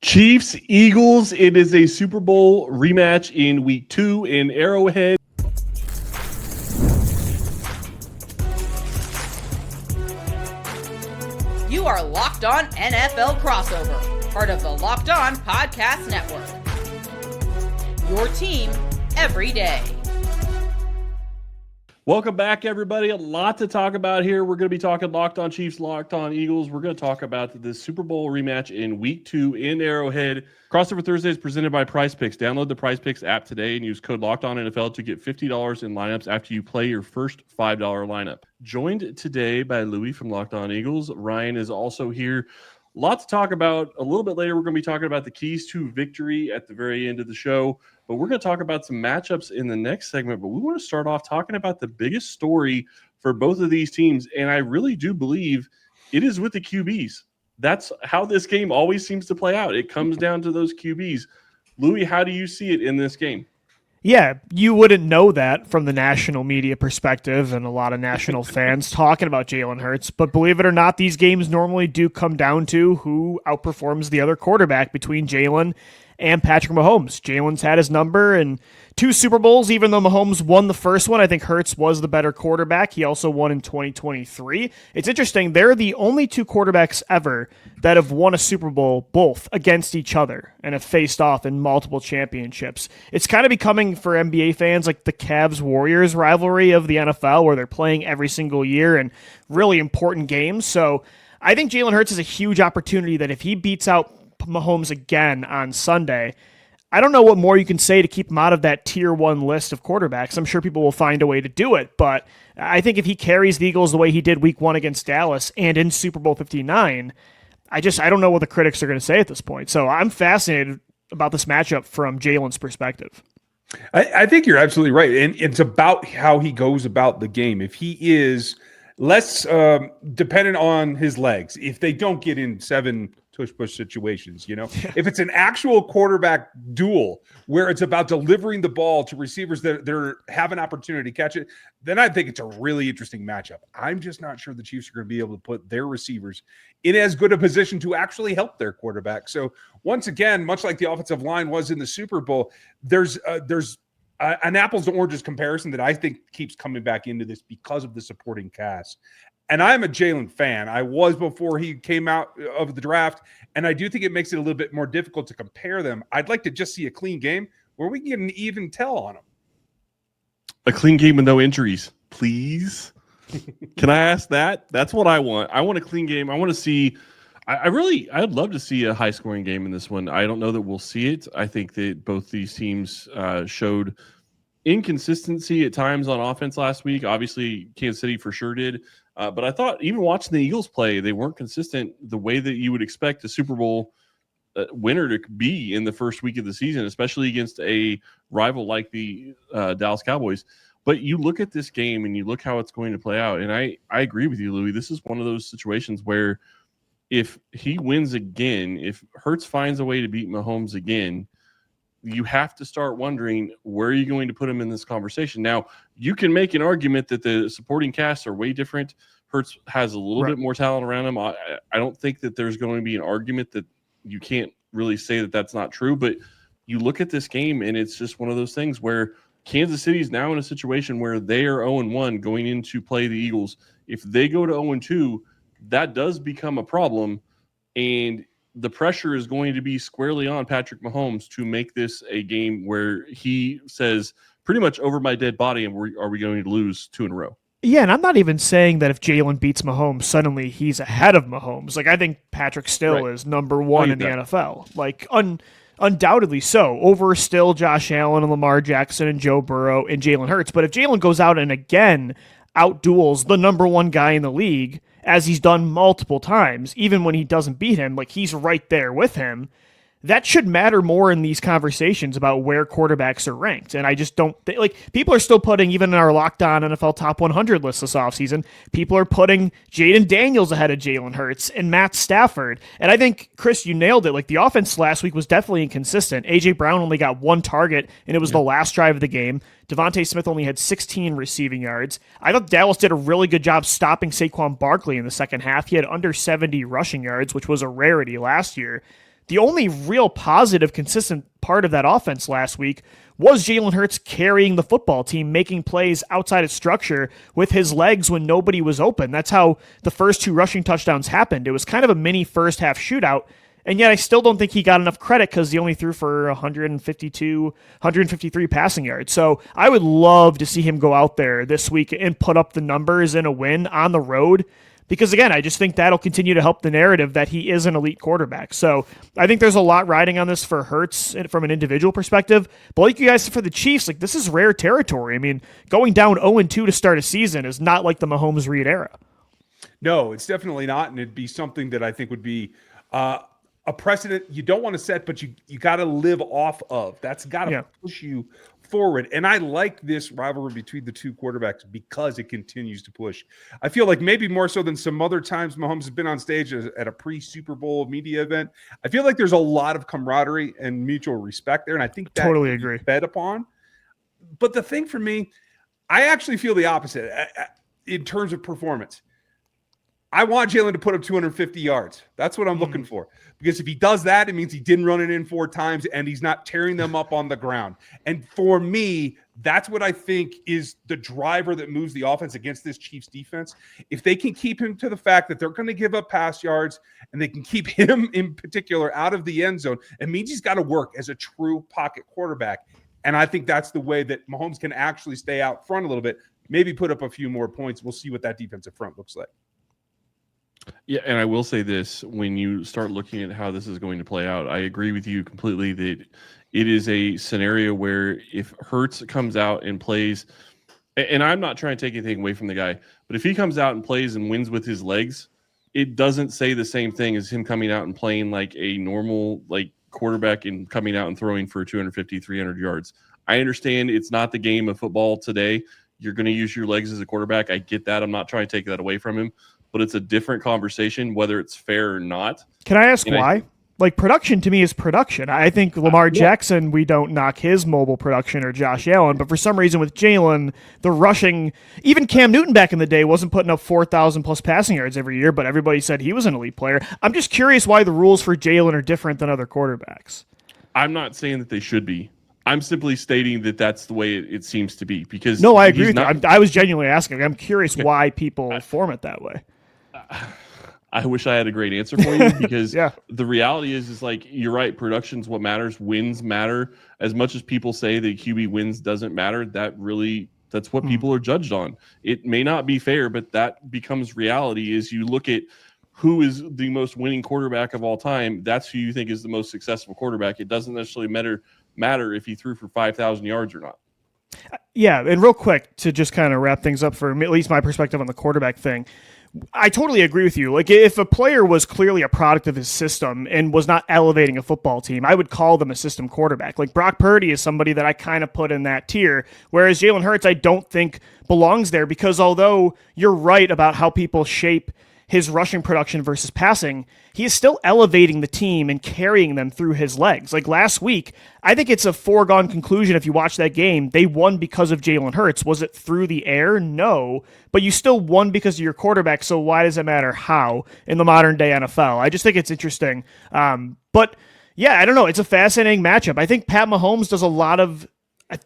Chiefs, Eagles, it is a Super Bowl rematch in week 2 in Arrowhead. You are Locked On NFL Crossover, part of the Locked On Podcast Network. Your team every day. Welcome back, everybody. A lot to talk about here. We're going to be talking Locked On Chiefs, Locked On Eagles. We're going to talk about the Super Bowl rematch in Week 2 in Arrowhead. Crossover Thursday is presented by Prize Picks. Download the Prize Picks app today and use code LOCKEDONNFL to get $50 in lineups after you play your first $5 lineup. Joined today by Louie from Locked On Eagles. Ryan is also here. A lot to talk about. A little bit later, we're going to be talking about the keys to victory at the very end of the show. But we're going to talk about some matchups in the next segment. But we want to start off talking about the biggest story for both of these teams. And I really do believe it is with the QBs. That's how this game always seems to play out. It comes down to those QBs. Louie, how do you see it in this game? Yeah, you wouldn't know that from the national media perspective and a lot of national fans talking about Jalen Hurts. But believe it or not, these games normally do come down to who outperforms the other quarterback between Jalen and Patrick Mahomes. Jalen's had his number in 2 Super Bowls, even though Mahomes won the first one. I think Hurts was the better quarterback. He also won in 2023. It's interesting. They're the only 2 quarterbacks ever that have won a Super Bowl both against each other and have faced off in multiple championships. It's kind of becoming for NBA fans like the Cavs-Warriors rivalry of the NFL, where they're playing every single year in really important games. So I think Jalen Hurts is a huge opportunity that if he beats out Mahomes again on Sunday, I don't know what more you can say to keep him out of that tier 1 list of quarterbacks. I'm sure people will find a way to do it, but I think if he carries the Eagles the way he did week 1 against Dallas and in Super Bowl 59, I don't know what the critics are going to say at this point. So I'm fascinated about this matchup from Jalen's perspective. I think you're absolutely right. And it's about how he goes about the game. If he is less dependent on his legs, if they don't get in 7 tush-push situations, if it's an actual quarterback duel where it's about delivering the ball to receivers that have an opportunity to catch it, then I think it's a really interesting matchup. I'm just not sure the Chiefs are going to be able to put their receivers in as good a position to actually help their quarterback. So once again, much like the offensive line was in the Super Bowl, there's an apples to oranges comparison that I think keeps coming back into this because of the supporting cast. And I'm a Jalen fan. I was before he came out of the draft, and I do think it makes it a little bit more difficult to compare them. I'd like to just see a clean game where we can get an even tell on them. A clean game with no injuries, please. Can I ask that? That's what I want. I want a clean game. I want to see I'd love to see a high-scoring game in this one. I don't know that we'll see it. I think that both these teams showed inconsistency at times on offense last week. Obviously, Kansas City for sure did. But I thought even watching the Eagles play, they weren't consistent the way that you would expect a Super Bowl winner to be in the first week of the season, especially against a rival like the Dallas Cowboys. But you look at this game and you look how it's going to play out. And I agree with you, Louie. This is one of those situations where if he wins again, if Hurts finds a way to beat Mahomes again, you have to start wondering where are you going to put him in this conversation. Now, you can make an argument that the supporting casts are way different. Hurts has a little bit more talent around him. I don't think that there's going to be an argument that you can't really say that that's not true. But you look at this game, and it's just one of those things where Kansas City is now in a situation where they are 0-1 going into play the Eagles. If they go to 0-2, that does become a problem. And the pressure is going to be squarely on Patrick Mahomes to make this a game where he says pretty much over my dead body, and are we going to lose 2 in a row? Yeah, and I'm not even saying that if Jalen beats Mahomes, suddenly he's ahead of Mahomes. Like, I think Patrick still is number 1 in the NFL. Like, undoubtedly so. Over still Josh Allen and Lamar Jackson and Joe Burrow and Jalen Hurts. But if Jalen goes out and again outduels the number 1 guy in the league, as he's done multiple times, even when he doesn't beat him, like he's right there with him, that should matter more in these conversations about where quarterbacks are ranked. And I just don't like people are still putting, even in our Locked On NFL Top 100 list this offseason, people are putting Jaden Daniels ahead of Jalen Hurts and Matt Stafford. And I think, Chris, you nailed it. Like the offense last week was definitely inconsistent. A.J. Brown only got 1 target, and it was the last drive of the game. Devontae Smith only had 16 receiving yards. I thought Dallas did a really good job stopping Saquon Barkley in the second half. He had under 70 rushing yards, which was a rarity last year. the only real positive, consistent part of that offense last week was Jalen Hurts carrying the football team, making plays outside of structure with his legs when nobody was open. That's how the first 2 rushing touchdowns happened. It was kind of a mini first half shootout, and yet I still don't think he got enough credit because he only threw for 153 passing yards. So I would love to see him go out there this week and put up the numbers in a win on the road. Because, again, I just think that'll continue to help the narrative that he is an elite quarterback. So I think there's a lot riding on this for Hurts from an individual perspective. But like you guys said for the Chiefs, like this is rare territory. I mean, going down 0-2 to start a season is not like the Mahomes-Reed era. No, it's definitely not. And it'd be something that I think would be a precedent you don't want to set, but you got to live off of. That's got to push you forward. And I like this rivalry between the 2 quarterbacks because it continues to push. I feel like maybe more so than some other times Mahomes has been on stage at a pre-Super Bowl media event. I feel like there's a lot of camaraderie and mutual respect there. And I think that totally agree. Fed upon. But the thing for me, I actually feel the opposite in terms of performance. I want Jalen to put up 250 yards. That's what I'm looking for. Because if he does that, it means he didn't run it in 4 times and he's not tearing them up on the ground. And for me, that's what I think is the driver that moves the offense against this Chiefs defense. If they can keep him to the fact that they're going to give up pass yards and they can keep him in particular out of the end zone, it means he's got to work as a true pocket quarterback. And I think that's the way that Mahomes can actually stay out front a little bit, maybe put up a few more points. We'll see what that defensive front looks like. Yeah, and I will say this, when you start looking at how this is going to play out, I agree with you completely that it is a scenario where if Hurts comes out and plays, and I'm not trying to take anything away from the guy, but if he comes out and plays and wins with his legs, it doesn't say the same thing as him coming out and playing like a normal quarterback and coming out and throwing for 250, 300 yards. I understand it's not the game of football today. You're going to use your legs as a quarterback. I get that. I'm not trying to take that away from him. But it's a different conversation, whether it's fair or not. Can I ask why? Production to me is production. I think Lamar Jackson, we don't knock his mobile production or Josh Allen, but for some reason with Jalen, the rushing, even Cam Newton back in the day wasn't putting up 4,000 plus passing yards every year, but everybody said he was an elite player. I'm just curious why the rules for Jalen are different than other quarterbacks. I'm not saying that they should be. I'm simply stating that that's the way it seems to be. Because no, I agree with you. I was genuinely asking. I'm curious why people form it that way. I wish I had a great answer for you because the reality is like you're right. Production's what matters. Wins matter as much as people say that QB wins doesn't matter. That's what people are judged on. It may not be fair, but that becomes reality. As you look at who is the most winning quarterback of all time, that's who you think is the most successful quarterback. It doesn't necessarily matter if he threw for 5,000 yards or not. Yeah, and real quick to just kind of wrap things up for at least my perspective on the quarterback thing. I totally agree with you. Like, if a player was clearly a product of his system and was not elevating a football team, I would call them a system quarterback. Like, Brock Purdy is somebody that I kind of put in that tier, whereas Jalen Hurts I don't think belongs there because although you're right about how people shape his rushing production versus passing, he is still elevating the team and carrying them through his legs. Like last week, I think it's a foregone conclusion if you watch that game, they won because of Jalen Hurts. Was it through the air? No. But you still won because of your quarterback, so why does it matter how in the modern day NFL? I just think it's interesting. But yeah, I don't know. It's a fascinating matchup. I think Pat Mahomes does a lot of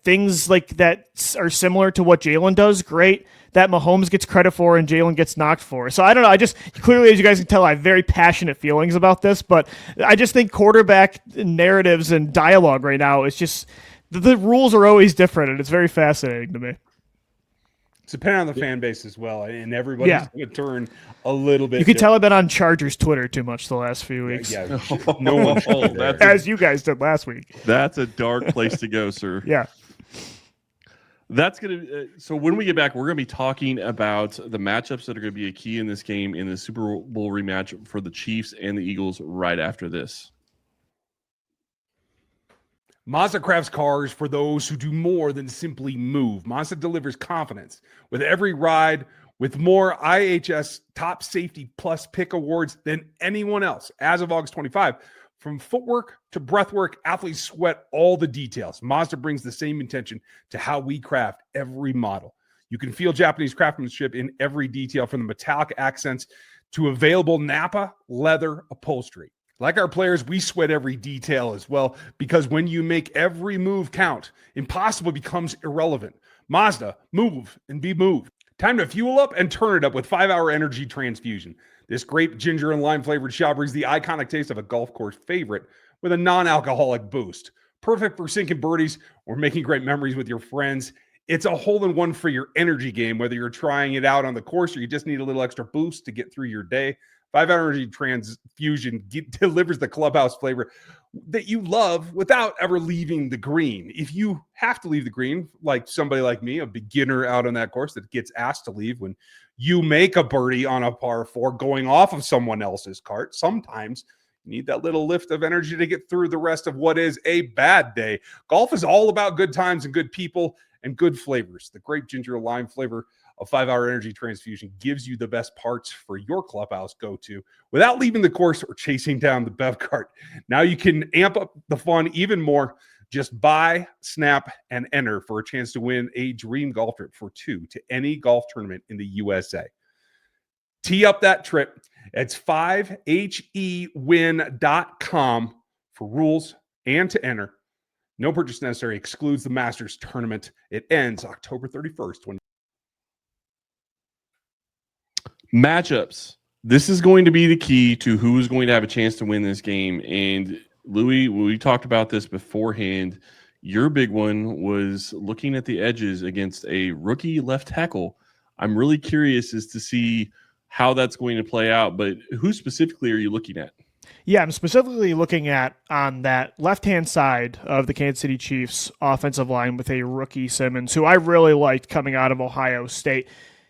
things like that are similar to what Jalen does. Great. That Mahomes gets credit for and Jalen gets knocked for. So I don't know. I just clearly, as you guys can tell, I have very passionate feelings about this, but I just think quarterback narratives and dialogue right now is just the rules are always different, and it's very fascinating to me. It's depending on the fan base as well, and everybody's going to turn a little bit. You could tell I've been on Chargers Twitter too much the last few weeks. Yeah, no one as you guys did last week. That's a dark place to go, sir. Yeah. That's going to so when we get back, we're going to be talking about the matchups that are going to be a key in this game in the Super Bowl rematch for the Chiefs and the Eagles right after this. Mazda crafts cars for those who do more than simply move. Mazda delivers confidence with every ride with more IHS Top Safety Plus pick awards than anyone else. As of August 25, from footwork to breathwork, athletes sweat all the details. Mazda brings the same intention to how we craft every model. You can feel Japanese craftsmanship in every detail, from the metallic accents to available Napa leather upholstery. Like our players, we sweat every detail as well, because when you make every move count, impossible becomes irrelevant. Mazda, move and be moved. Time to fuel up and turn it up with 5-Hour Energy Transfusion. This grape, ginger, and lime flavored shot brings the iconic taste of a golf course favorite with a non-alcoholic boost. Perfect for sinking birdies or making great memories with your friends. It's a hole-in-one for your energy game, whether you're trying it out on the course or you just need a little extra boost to get through your day. 5-Hour Energy Transfusion delivers the clubhouse flavor that you love without ever leaving the green. If you have to leave the green, like somebody like me, a beginner out on that course that gets asked to leave when you make a birdie on a par 4 going off of someone else's cart, sometimes you need that little lift of energy to get through the rest of what is a bad day. Golf is all about good times and good people and good flavors. The grape, ginger, lime flavor of 5-Hour Energy Transfusion gives you the best parts for your clubhouse go-to without leaving the course or chasing down the bev cart. Now you can amp up the fun even more. Just buy, snap, and enter for a chance to win a dream golf trip for 2 to any golf tournament in the USA. Tee up that trip. It's 5hewin.com for rules and to enter. No purchase necessary. Excludes the Masters tournament. It ends October 31st. Matchups. This is going to be the key to who is going to have a chance to win this game. And Louie, we talked about this beforehand. Your big one was looking at the edges against a rookie left tackle. I'm really curious as to see how that's going to play out, but who specifically are you looking at? Yeah, I'm specifically looking at on that left-hand side of the Kansas City Chiefs offensive line with a rookie Simmons, who I really liked coming out of Ohio State.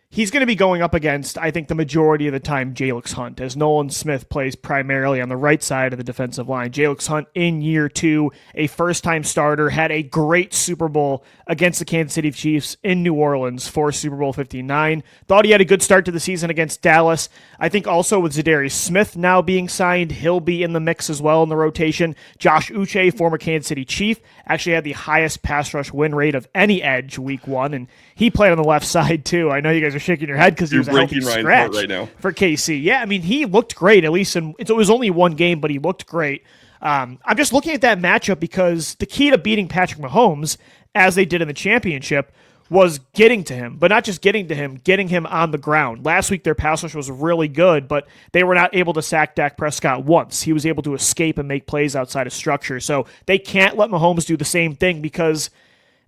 He's going to be going up against, I think, the majority of the time, Jalix Hunt, as Nolan Smith plays primarily on the right side of the defensive line. Jalix Hunt in year 2, a first-time starter, had a great Super Bowl against the Kansas City Chiefs in New Orleans for Super Bowl 59. Thought he had a good start to the season against Dallas. I think also with Zadarius Smith now being signed, he'll be in the mix as well in the rotation. Josh Uche, former Kansas City Chief, actually had the highest pass rush win rate of any edge week 1, and he played on the left side too. I know you guys are shaking your head because he was a healthy scratch right now for KC. Yeah, I mean, he looked great, at least it was only one game, but he looked great. I'm just looking at that matchup because the key to beating Patrick Mahomes, as they did in the championship, was getting to him, but not just getting to him, getting him on the ground. Last week, their pass rush was really good, but they were not able to sack Dak Prescott once. He was able to escape and make plays outside of structure. So they can't let Mahomes do the same thing because,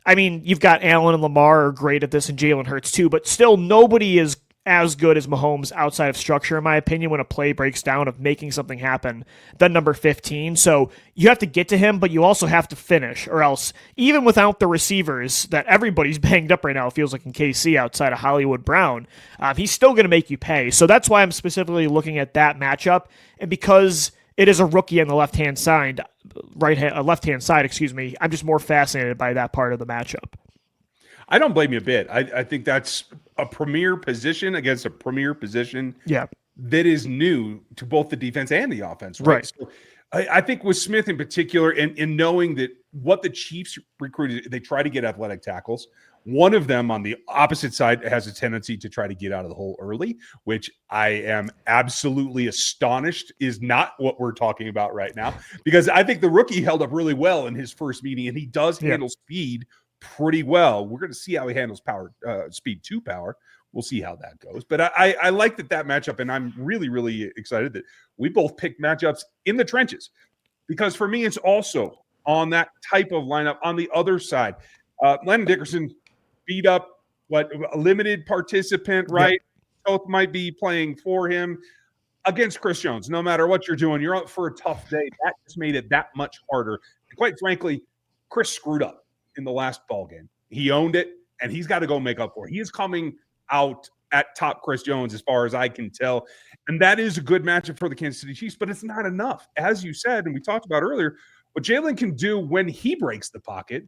I mean, you've got Allen and Lamar are great at this and Jalen Hurts too, but still nobody is as good as Mahomes outside of structure, in my opinion, when a play breaks down of making something happen than number 15. So you have to get to him, but you also have to finish, or else even without the receivers that everybody's banged up right now, it feels like in KC outside of Hollywood Brown, he's still going to make you pay. So that's why I'm specifically looking at that matchup. And because it is a rookie on the left-hand side, excuse me, I'm just more fascinated by that part of the matchup. I don't blame you a bit. I think that's a premier position against a premier position that is new to both the defense and the offense. Right. So I think with Smith in particular, and in knowing that what the Chiefs recruited, they try to get athletic tackles. One of them on the opposite side has a tendency to try to get out of the hole early, which I am absolutely astonished is not what we're talking about right now, because I think the rookie held up really well in his first meeting, and he does handle speed pretty well. We're going to see how he handles speed to power. We'll see how that goes. But I like that matchup, and I'm really, really excited that we both picked matchups in the trenches, because for me, it's also on that type of lineup on the other side. Landon Dickerson beat up a limited participant, right? Both might be playing for him against Chris Jones. No matter what you're doing, you're up for a tough day. That just made it that much harder. And quite frankly, Chris screwed up in the last ball game. He owned it, and he's got to go make up for it. He is coming out at top Chris Jones as far as I can tell. And that is a good matchup for the Kansas City Chiefs, but it's not enough. As you said, and we talked about earlier, what Jalen can do when he breaks the pocket,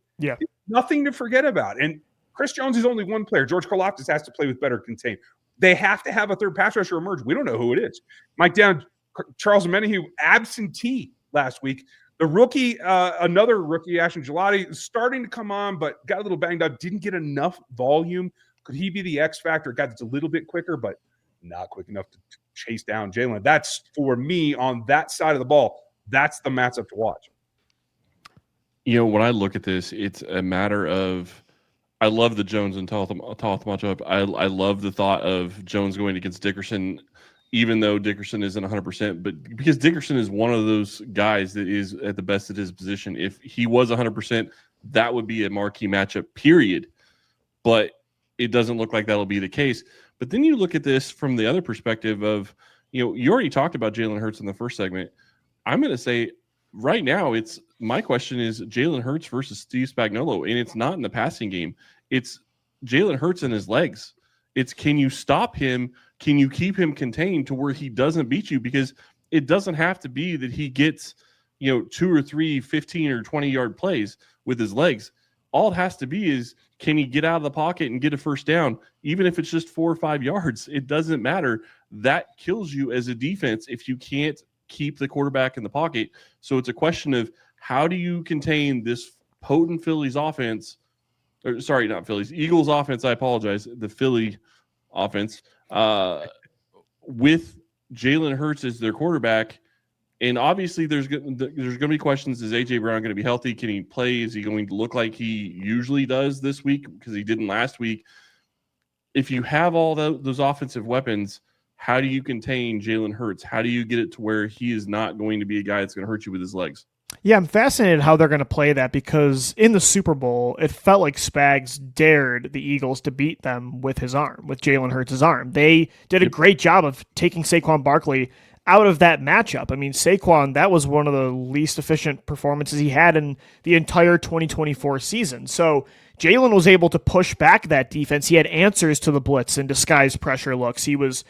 nothing to forget about. And Chris Jones is only one player. George Karlaftis has to play with better contain. They have to have a third pass rusher emerge. We don't know who it is. Mike Down, Charles Omenihu, absentee last week. The rookie, another rookie, Ashton Gelati, starting to come on, but got a little banged up, didn't get enough volume. Could he be the X factor? A guy that's a little bit quicker, but not quick enough to chase down Jalen. That's, for me, on that side of the ball, that's the matchup to watch. When I look at this, it's a matter of, I love the Jones and Toth matchup. I love the thought of Jones going against Dickerson, even though Dickerson isn't 100%, but because Dickerson is one of those guys that is at the best at his position. If he was 100%, that would be a marquee matchup, period. But it doesn't look like that'll be the case. But then you look at this from the other perspective of, you already talked about Jalen Hurts in the first segment. I'm going to say right now, my question is Jalen Hurts versus Steve Spagnuolo, and it's not in the passing game. It's Jalen Hurts and his legs. It's, can you stop him? Can you keep him contained to where he doesn't beat you? Because it doesn't have to be that he gets, 2 or 3, 15 or 20-yard plays with his legs. All it has to be is, can he get out of the pocket and get a first down? Even if it's just 4 or 5 yards, it doesn't matter. That kills you as a defense if you can't keep the quarterback in the pocket. So it's a question of, how do you contain this potent Phillies offense? Or, sorry, not Phillies, Eagles offense. I apologize. The Philly offense with Jalen Hurts as their quarterback. And obviously there's going to be questions. Is A.J. Brown going to be healthy? Can he play? Is he going to look like he usually does this week? Because he didn't last week. If you have all those offensive weapons, how do you contain Jalen Hurts? How do you get it to where he is not going to be a guy that's going to hurt you with his legs? Yeah, I'm fascinated how they're going to play that, because in the Super Bowl, it felt like Spags dared the Eagles to beat them with his arm, with Jalen Hurts' arm. They did a great job of taking Saquon Barkley out of that matchup. I mean, Saquon, that was one of the least efficient performances he had in the entire 2024 season. So Jalen was able to push back that defense. He had answers to the blitz and disguise pressure looks. He was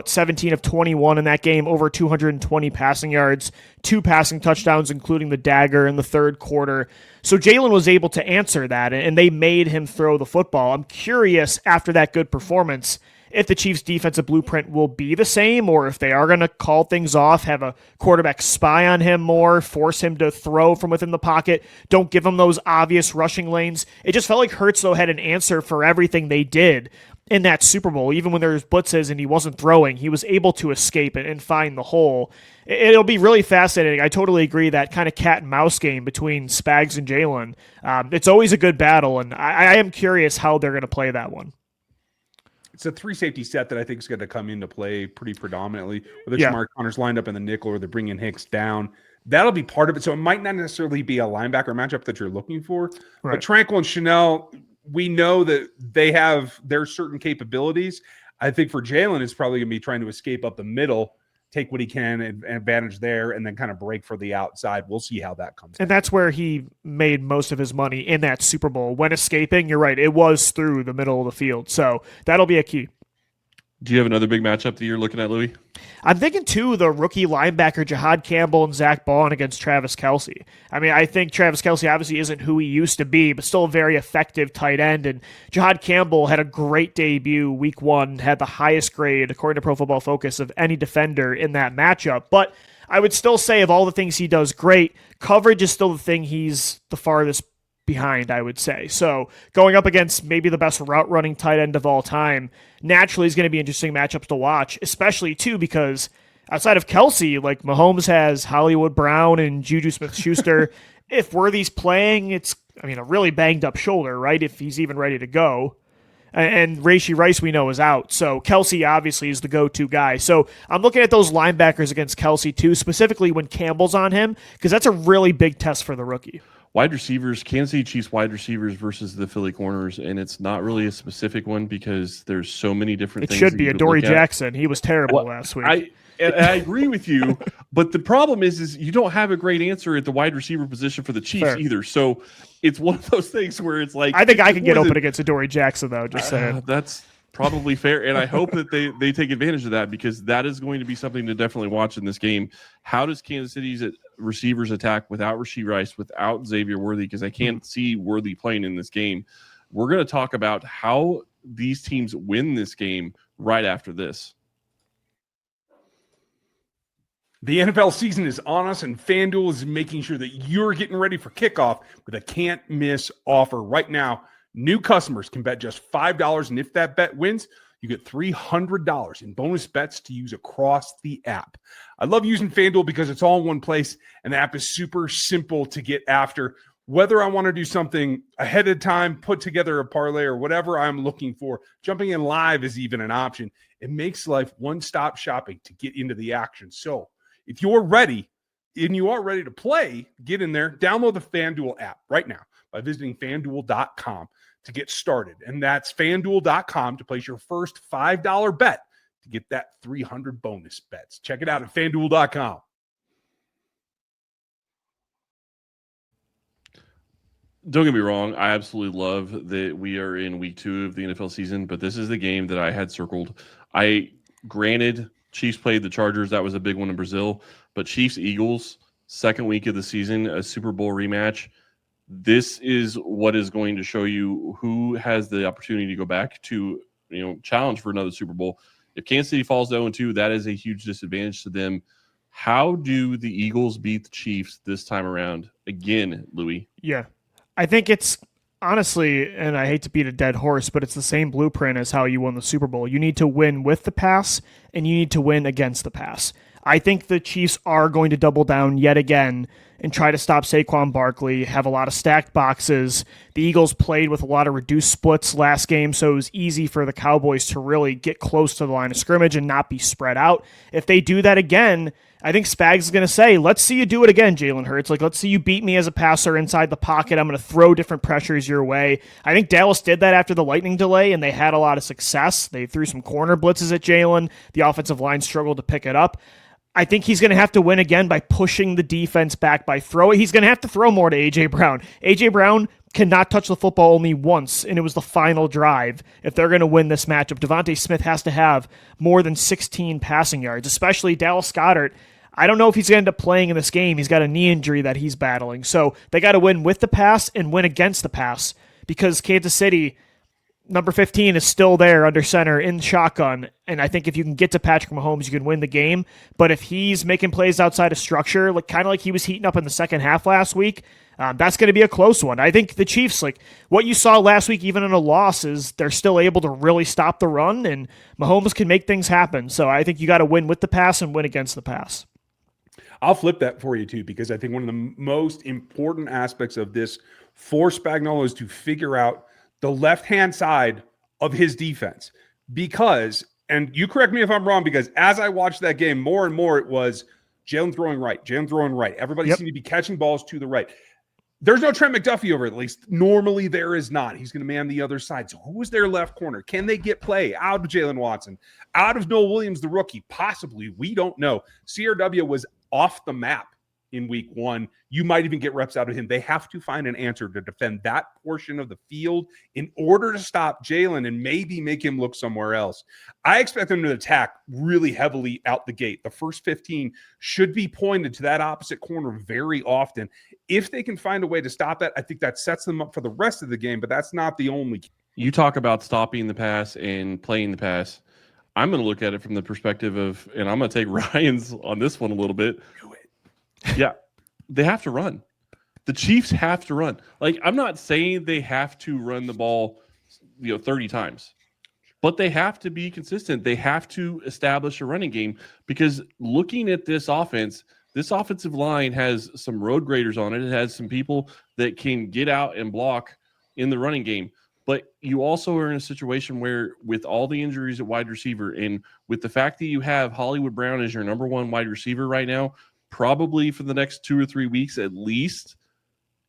17 of 21 in that game, over 220 passing yards, 2 passing touchdowns, including the dagger in the third quarter. So Jalen was able to answer that, and they made him throw the football. I'm curious, after that good performance, if the Chiefs' defensive blueprint will be the same, or if they are going to call things off, have a quarterback spy on him more, force him to throw from within the pocket, don't give him those obvious rushing lanes. It just felt like Hurts, though, had an answer for everything they did in that Super Bowl. Even when there was blitzes and he wasn't throwing, he was able to escape it and find the hole. It'll be really fascinating. I totally agree, that kind of cat and mouse game between Spags and Jalen. It's always a good battle, and I am curious how they're going to play that one. It's a 3-safety set that I think is going to come into play pretty predominantly. Whether Jamar Connor's lined up in the nickel or they're bringing Hicks down, that'll be part of it. So it might not necessarily be a linebacker matchup that you're looking for. Right. But Tranquil and Chanel, we know that they have their certain capabilities. I think for Jalen, it's probably going to be trying to escape up the middle, take what he can, and advantage there, and then kind of break for the outside. We'll see how that comes. And that's where he made most of his money in that Super Bowl. When escaping, you're right, it was through the middle of the field. So that'll be a key. Do you have another big matchup that you're looking at, Louie? I'm thinking, too, the rookie linebacker Jihad Campbell and Zach Baun against Travis Kelce. I mean, I think Travis Kelce obviously isn't who he used to be, but still a very effective tight end. And Jihad Campbell had a great debut week 1, had the highest grade, according to Pro Football Focus, of any defender in that matchup. But I would still say, of all the things he does great, coverage is still the thing he's the farthest behind, I would say. So going up against maybe the best route running tight end of all time, naturally is going to be interesting matchups to watch, especially too because outside of Kelce, like Mahomes has Hollywood Brown and Juju Smith-Schuster. If Worthy's playing, it's, a really banged up shoulder, right? If he's even ready to go. And Rashee Rice, we know, is out. So Kelce obviously is the go-to guy. So I'm looking at those linebackers against Kelce too, specifically when Campbell's on him, because that's a really big test for the rookie. Wide receivers, Kansas City Chiefs wide receivers versus the Philly corners, and it's not really a specific one because there's so many different things. It should be a Dory Jackson. He was terrible last week. I agree with you, but the problem is you don't have a great answer at the wide receiver position for the Chiefs either. So it's one of those things where it's like, I think I can get open against a Dory Jackson though. Just saying. That's probably fair, and I hope that they take advantage of that because that is going to be something to definitely watch in this game. How does Kansas City's receivers attack without Rashee Rice, without Xavier Worthy? Because I can't see Worthy playing in this game. We're going to talk about how these teams win this game right after this. The NFL season is on us, and FanDuel is making sure that you're getting ready for kickoff with a can't-miss offer. Right now, new customers can bet just $5, and if that bet wins, You get $300 in bonus bets to use across the app. I love using FanDuel because it's all in one place, and the app is super simple to get after. Whether I want to do something ahead of time, put together a parlay or whatever I'm looking for, jumping in live is even an option. It makes life one-stop shopping to get into the action. So if you're ready and you are ready to play, get in there, download the FanDuel app right now by visiting FanDuel.com to get started. And that's FanDuel.com to place your first $5 bet to get that 300 bonus bets. Check it out at FanDuel.com. Don't get me wrong. I absolutely love that we are in week 2 of the NFL season, but this is the game that I had circled. Granted, Chiefs played the Chargers. That was a big one in Brazil, but Chiefs-Eagles, second week of the season, a Super Bowl rematch. This is what is going to show you who has the opportunity to go back to, challenge for another Super Bowl. If Kansas City falls to 0-2, that is a huge disadvantage to them. How do the Eagles beat the Chiefs this time around? Again, Louie. Yeah. I think it's honestly, and I hate to beat a dead horse, but it's the same blueprint as how you won the Super Bowl. You need to win with the pass, and you need to win against the pass. I think the Chiefs are going to double down yet again and try to stop Saquon Barkley, have a lot of stacked boxes. The Eagles played with a lot of reduced splits last game, so it was easy for the Cowboys to really get close to the line of scrimmage and not be spread out. If they do that again, I think Spags is going to say, let's see you do it again, Jalen Hurts. Let's see you beat me as a passer inside the pocket. I'm going to throw different pressures your way. I think Dallas did that after the lightning delay, and they had a lot of success. They threw some corner blitzes at Jalen. The offensive line struggled to pick it up. I think he's going to have to win again by pushing the defense back by throwing. He's going to have to throw more to A.J. Brown. A.J. Brown cannot touch the football only once, and it was the final drive. If they're going to win this matchup, Devontae Smith has to have more than 16 passing yards, especially Dallas Goedert. I don't know if he's going to end up playing in this game. He's got a knee injury that he's battling. So they got to win with the pass and win against the pass because Kansas City, number 15, is still there under center in shotgun. And I think if you can get to Patrick Mahomes, you can win the game. But if he's making plays outside of structure, kind of like he was heating up in the second half last week, that's going to be a close one. I think the Chiefs, what you saw last week, even in a loss, is they're still able to really stop the run, and Mahomes can make things happen. So I think you got to win with the pass and win against the pass. I'll flip that for you too, because I think one of the most important aspects of this for Spagnuolo is to figure out the left-hand side of his defense. Because, and you correct me if I'm wrong, because as I watched that game, more and more it was Jalen throwing right. Everybody seemed to be catching balls to the right. There's no Trent McDuffie over, at least normally there is not. He's going to man the other side. So who is their left corner? Can they get play out of Jalen Watson, out of Noah Williams, the rookie? Possibly. We don't know. CRW was off the map in week 1. You might even get reps out of him. They have to find an answer to defend that portion of the field in order to stop Jalen and maybe make him look somewhere else. I expect them to attack really heavily out the gate. The first 15 should be pointed to that opposite corner very often. If they can find a way to stop that, I think that sets them up for the rest of the game, but that's not the only key. You talk about stopping the pass and playing the pass. I'm going to look at it from the perspective of, and I'm going to take Ryan's on this one a little bit. Yeah, they have to run. The Chiefs have to run. I'm not saying they have to run the ball, 30 times, but they have to be consistent. They have to establish a running game because looking at this offense, this offensive line has some road graders on it. It has some people that can get out and block in the running game. But you also are in a situation where with all the injuries at wide receiver and with the fact that you have Hollywood Brown as your number 1 wide receiver right now, probably for the next 2 or 3 weeks at least,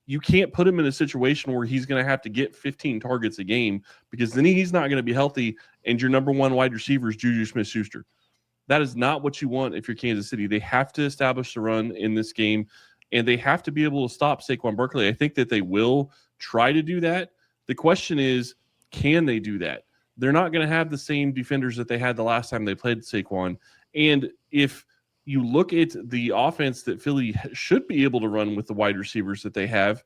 you can't put him in a situation where he's going to have to get 15 targets a game because then he's not going to be healthy and your number 1 wide receiver is Juju Smith-Schuster. That is not what you want if you're Kansas City. They have to establish the run in this game, and they have to be able to stop Saquon Barkley. I think that they will try to do that. The question is, can they do that? They're not going to have the same defenders that they had the last time they played Saquon. And if you look at the offense that Philly should be able to run with the wide receivers that they have,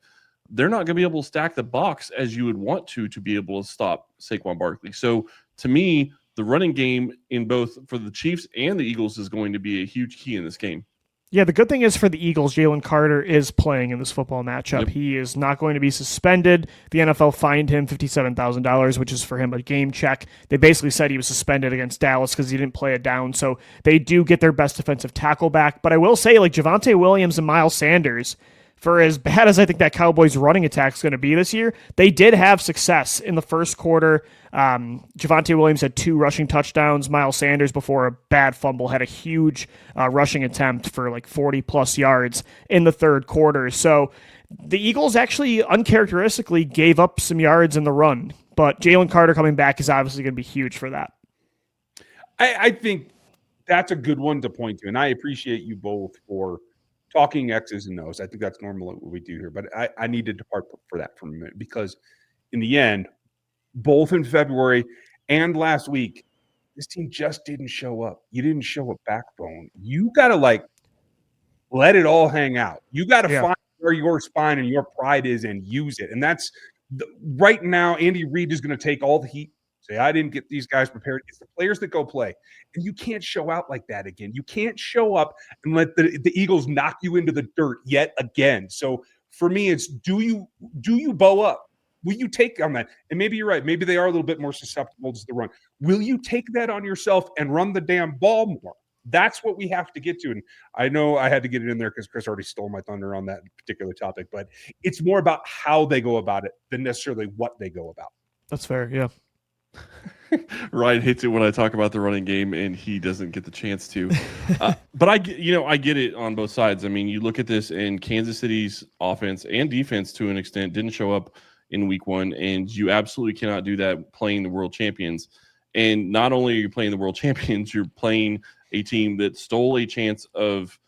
they're not going to be able to stack the box as you would want to be able to stop Saquon Barkley. So to me, the running game in both for the Chiefs and the Eagles is going to be a huge key in this game. Yeah, the good thing is for the Eagles, Jalen Carter is playing in this football matchup. Yep. He is not going to be suspended. The NFL fined him $57,000, which is for him a game check. They basically said he was suspended against Dallas because he didn't play it down. So they do get their best defensive tackle back. But I will say, like Javonte Williams and Miles Sanders, for as bad as I think that Cowboys running attack is going to be this year, they did have success in the first quarter. Javonte Williams had 2 rushing touchdowns. Miles Sanders, before a bad fumble, had a huge rushing attempt for like 40-plus yards in the third quarter. So the Eagles actually uncharacteristically gave up some yards in the run, but Jalen Carter coming back is obviously going to be huge for that. I think that's a good one to point to, and I appreciate you both for talking X's and O's. I think that's normally what we do here, but I need to depart for that for a minute because in the end, both in February and last week, this team just didn't show up. You didn't show a backbone. You got to let it all hang out. You got to find where your spine and your pride is and use it. And that's right now, Andy Reid is going to take all the heat. Say, I didn't get these guys prepared. It's the players that go play. And you can't show out like that again. You can't show up and let the Eagles knock you into the dirt yet again. So for me, it's do you bow up? Will you take on that? And maybe you're right. Maybe they are a little bit more susceptible to the run. Will you take that on yourself and run the damn ball more? That's what we have to get to. And I know I had to get it in there because Chris already stole my thunder on that particular topic. But it's more about how they go about it than necessarily what they go about. That's fair, yeah. Ryan hates it when I talk about the running game and he doesn't get the chance to. But I get it on both sides. I mean, you look at this, and Kansas City's offense and defense to an extent didn't show up in week 1, and you absolutely cannot do that playing the world champions. And not only are you playing the world champions, you're playing a team that stole a chance of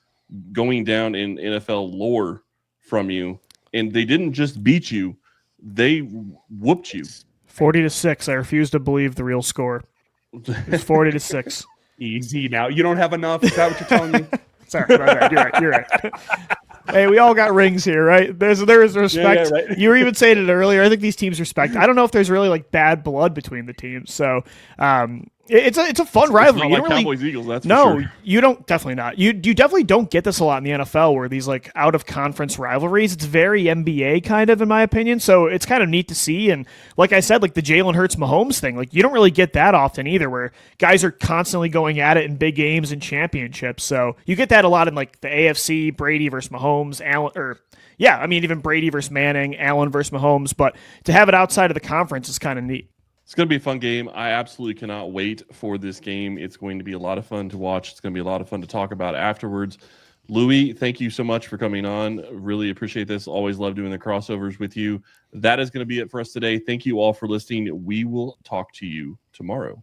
going down in NFL lore from you. And they didn't just beat you, they whooped you. 40-6. I refuse to believe the real score. It's 40-6. Easy now. You don't have enough? Is that what you're telling me? Sorry, my bad. You're right. Hey, we all got rings here, right? There is respect. Yeah, right. You were even saying it earlier. I think these teams respect. I don't know if there's really like bad blood between the teams. So it's a fun rivalry. It's not like Cowboys Eagles. That's no, for sure. you don't. Definitely not. You definitely don't get this a lot in the NFL, where these like out of conference rivalries. It's very NBA kind of, in my opinion. So it's kind of neat to see. And like I said, like the Jalen Hurts Mahomes thing, like you don't really get that often either, where guys are constantly going at it in big games and championships. So you get that a lot in like the AFC, Brady versus Mahomes, even Brady versus Manning, Allen versus Mahomes. But to have it outside of the conference is kind of neat. It's going to be a fun game. I absolutely cannot wait for this game. It's going to be a lot of fun to watch. It's going to be a lot of fun to talk about afterwards. Louie, thank you so much for coming on. Really appreciate this. Always love doing the crossovers with you. That is going to be it for us today. Thank you all for listening. We will talk to you tomorrow.